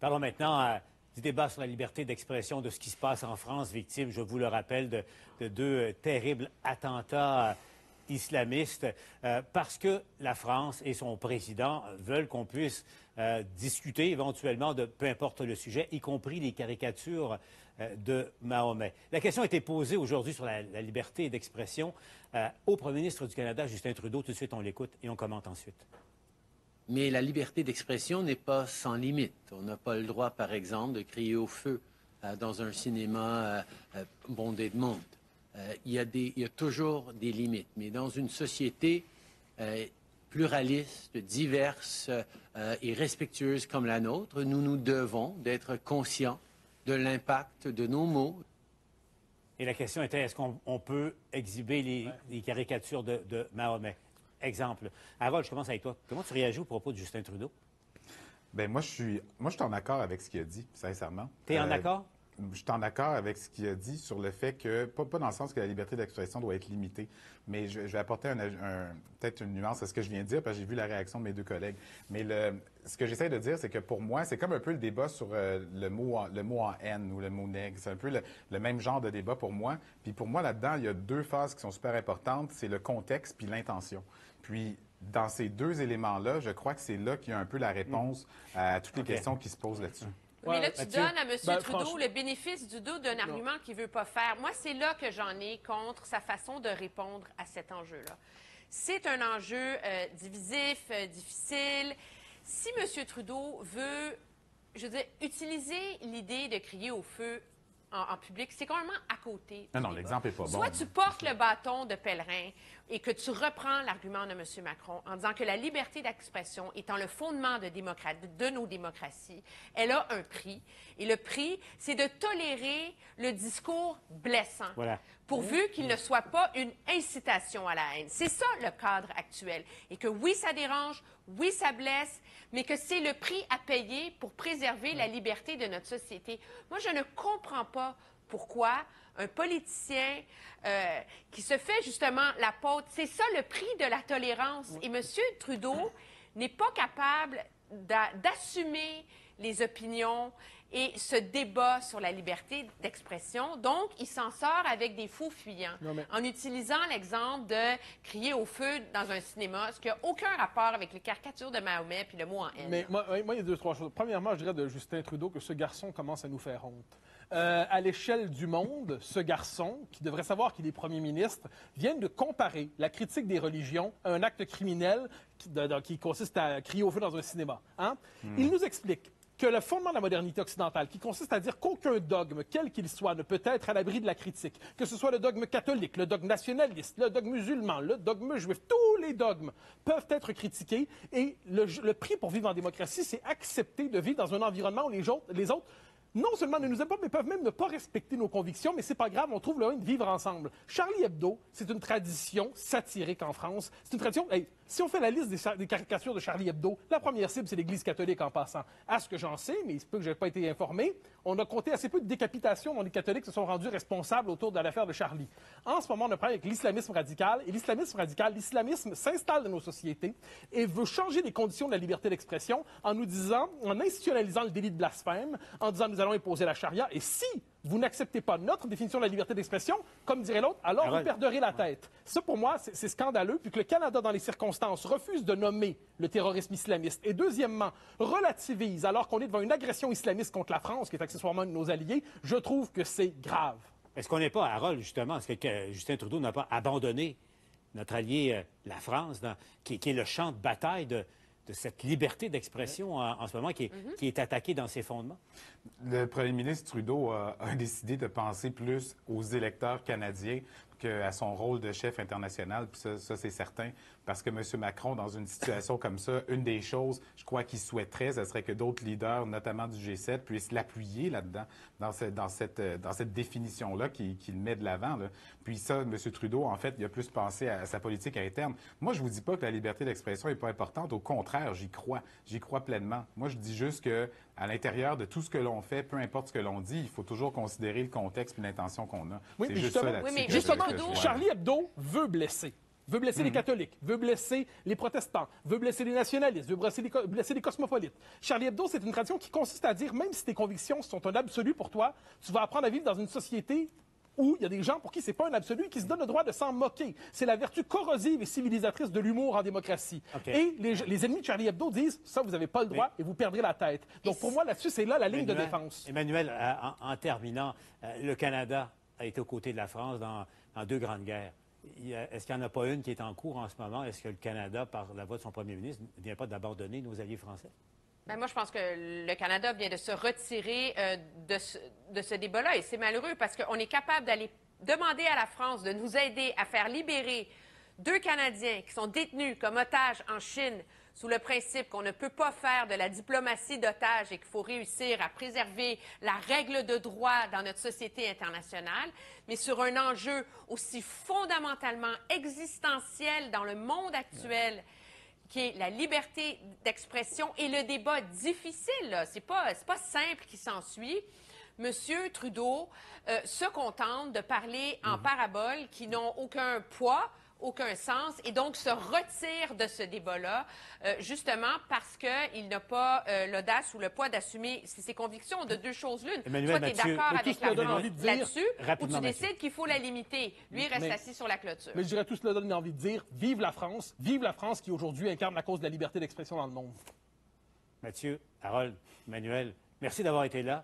Parlons maintenant du débat sur la liberté d'expression, de ce qui se passe en France, victime, je vous le rappelle, de deux terribles attentats islamistes, parce que la France et son président veulent qu'on puisse discuter éventuellement de peu importe le sujet, y compris les caricatures de Mahomet. La question a été posée aujourd'hui sur la liberté d'expression au premier ministre du Canada, Justin Trudeau. Tout de suite, on l'écoute et on commente ensuite. Mais la liberté d'expression n'est pas sans limite. On n'a pas le droit, par exemple, de crier au feu dans un cinéma bondé de monde. Il y a toujours des limites. Mais dans une société pluraliste, diverse et respectueuse comme la nôtre, nous nous devons d'être conscients de l'impact de nos mots. Et la question était, est-ce qu'on peut exhiber les caricatures de Mahomet? Exemple. Harold, je commence avec toi. Comment tu réagis au propos de Justin Trudeau? Bien, moi, je suis en accord avec ce qu'il a dit, sincèrement. Tu es en accord? Je suis en accord avec ce qu'il a dit sur le fait que, pas dans le sens que la liberté d'expression doit être limitée, mais je vais apporter peut-être une nuance à ce que je viens de dire, parce que j'ai vu la réaction de mes deux collègues. Mais ce que j'essaie de dire, c'est que pour moi, c'est comme un peu le débat sur le mot en haine ou le mot nègre. C'est un peu le même genre de débat pour moi. Puis pour moi, là-dedans, il y a deux phases qui sont super importantes. C'est le contexte puis l'intention. Puis, dans ces deux éléments-là, je crois que c'est là qu'il y a un peu la réponse à toutes les questions qui se posent là-dessus. Mais là, tu donnes à M. Trudeau le bénéfice du doute d'un argument qu'il ne veut pas faire. Moi, c'est là que j'en ai contre sa façon de répondre à cet enjeu-là. C'est un enjeu divisif, difficile. Si M. Trudeau veut, je veux dire, utiliser l'idée de crier au feu en public, c'est complètement à côté. Non, l'exemple n'est pas bon. Soit tu portes le bâton de pèlerin et que tu reprends l'argument de M. Macron en disant que la liberté d'expression étant le fondement de nos démocraties, elle a un prix. Et le prix, c'est de tolérer le discours blessant, pourvu qu'il ne soit pas une incitation à la haine. C'est ça le cadre actuel. Et que oui, ça dérange, oui, ça blesse, mais que c'est le prix à payer pour préserver la liberté de notre société. Moi, je ne comprends pas pourquoi un politicien qui se fait justement l'apôtre, c'est ça le prix de la tolérance. Et M. Trudeau n'est pas capable d'assumer les opinions et ce débat sur la liberté d'expression. Donc, il s'en sort avec des faux fuyants, en utilisant l'exemple de crier au feu dans un cinéma, ce qui n'a aucun rapport avec les caricatures de Mahomet puis le mot en haine. Mais moi, il y a deux, trois choses. Premièrement, je dirais de Justin Trudeau que ce garçon commence à nous faire honte. À l'échelle du monde, ce garçon, qui devrait savoir qu'il est premier ministre, vient de comparer la critique des religions à un acte criminel qui consiste à crier au feu dans un cinéma. Hein? Il nous explique que le fondement de la modernité occidentale, qui consiste à dire qu'aucun dogme, quel qu'il soit, ne peut être à l'abri de la critique, que ce soit le dogme catholique, le dogme nationaliste, le dogme musulman, le dogme juif, tous les dogmes peuvent être critiqués et le prix pour vivre en démocratie, c'est accepter de vivre dans un environnement où les autres non seulement ne nous aiment pas, mais peuvent même ne pas respecter nos convictions, mais c'est pas grave, on trouve le moyen de vivre ensemble. Charlie Hebdo, c'est une tradition satirique en France. C'est une tradition... Hey, si on fait la liste des caricatures de Charlie Hebdo, la première cible, c'est l'Église catholique en passant. À ce que j'en sais, mais il se peut que je n'ai pas été informé, on a compté assez peu de décapitations dont les catholiques se sont rendus responsables autour de l'affaire de Charlie. En ce moment, on a problème avec l'islamisme radical. Et l'islamisme s'installe dans nos sociétés et veut changer les conditions de la liberté d'expression en nous disant, en institutionnalisant le délit de blasphème, en disant nous allons imposer la charia. Et si vous n'acceptez pas notre définition de la liberté d'expression, comme dirait l'autre, alors vous perdrez la tête. Ça, pour moi, c'est scandaleux, puis que le Canada, dans les circonstances, refuse de nommer le terrorisme islamiste. Et deuxièmement, relativise, alors qu'on est devant une agression islamiste contre la France, qui est accessoirement un de nos alliés, je trouve que c'est grave. Est-ce qu'on n'est pas, Harold, justement, est-ce que Justin Trudeau n'a pas abandonné notre allié, la France, qui est le champ de bataille de cette liberté d'expression en ce moment qui est attaquée dans ses fondements? Le premier ministre Trudeau a décidé de penser plus aux électeurs canadiens qu'à son rôle de chef international. Puis ça c'est certain, parce que M. Macron, dans une situation comme ça, une des choses, je crois qu'il souhaiterait, ce serait que d'autres leaders, notamment du G7, puissent l'appuyer là-dedans, dans cette définition-là qu'il met de l'avant. Puis ça, M. Trudeau, en fait, il a plus pensé à sa politique interne. Moi, je vous dis pas que la liberté d'expression n'est pas importante. Au contraire, j'y crois. J'y crois pleinement. Moi, je dis juste que à l'intérieur de tout ce que l'on fait, peu importe ce que l'on dit, il faut toujours considérer le contexte et l'intention qu'on a. Oui, c'est mais juste justement, ça là-dessus. Justement, Charlie Hebdo veut blesser. veut blesser les catholiques, veut blesser les protestants, veut blesser les nationalistes, veut blesser les cosmopolites. Charlie Hebdo, c'est une tradition qui consiste à dire, même si tes convictions sont un absolu pour toi, tu vas apprendre à vivre dans une société où il y a des gens pour qui c'est pas un absolu, qui se donnent le droit de s'en moquer. C'est la vertu corrosive et civilisatrice de l'humour en démocratie. Et les ennemis de Charlie Hebdo disent, ça, vous n'avez pas le droit et vous perdrez la tête. Donc, pour moi, là-dessus, c'est là la ligne de défense. Emmanuel, en terminant, le Canada a été aux côtés de la France dans 2 grandes guerres. Est-ce qu'il n'y en a pas une qui est en cours en ce moment? Est-ce que le Canada, par la voix de son premier ministre, ne vient pas d'abandonner nos alliés français? Ben moi, je pense que le Canada vient de se retirer de ce débat-là. Et c'est malheureux parce qu'on est capable d'aller demander à la France de nous aider à faire libérer 2 Canadiens qui sont détenus comme otages en Chine sous le principe qu'on ne peut pas faire de la diplomatie d'otages et qu'il faut réussir à préserver la règle de droit dans notre société internationale, mais sur un enjeu aussi fondamentalement existentiel dans le monde actuel, qui est la liberté d'expression et le débat difficile. C'est pas simple qui s'ensuit. Monsieur Trudeau se contente de parler en paraboles qui n'ont aucun poids, aucun sens, et donc se retire de ce débat-là, justement parce qu'il n'a pas l'audace ou le poids d'assumer ses convictions de 2 choses l'une. Soit tu es d'accord avec la France là-dessus, ou tu décides qu'il faut la limiter. Lui, il reste assis sur la clôture. Mais je dirais tout cela donne envie de dire, vive la France qui aujourd'hui incarne la cause de la liberté d'expression dans le monde. Mathieu, Harold, Emmanuel, merci d'avoir été là.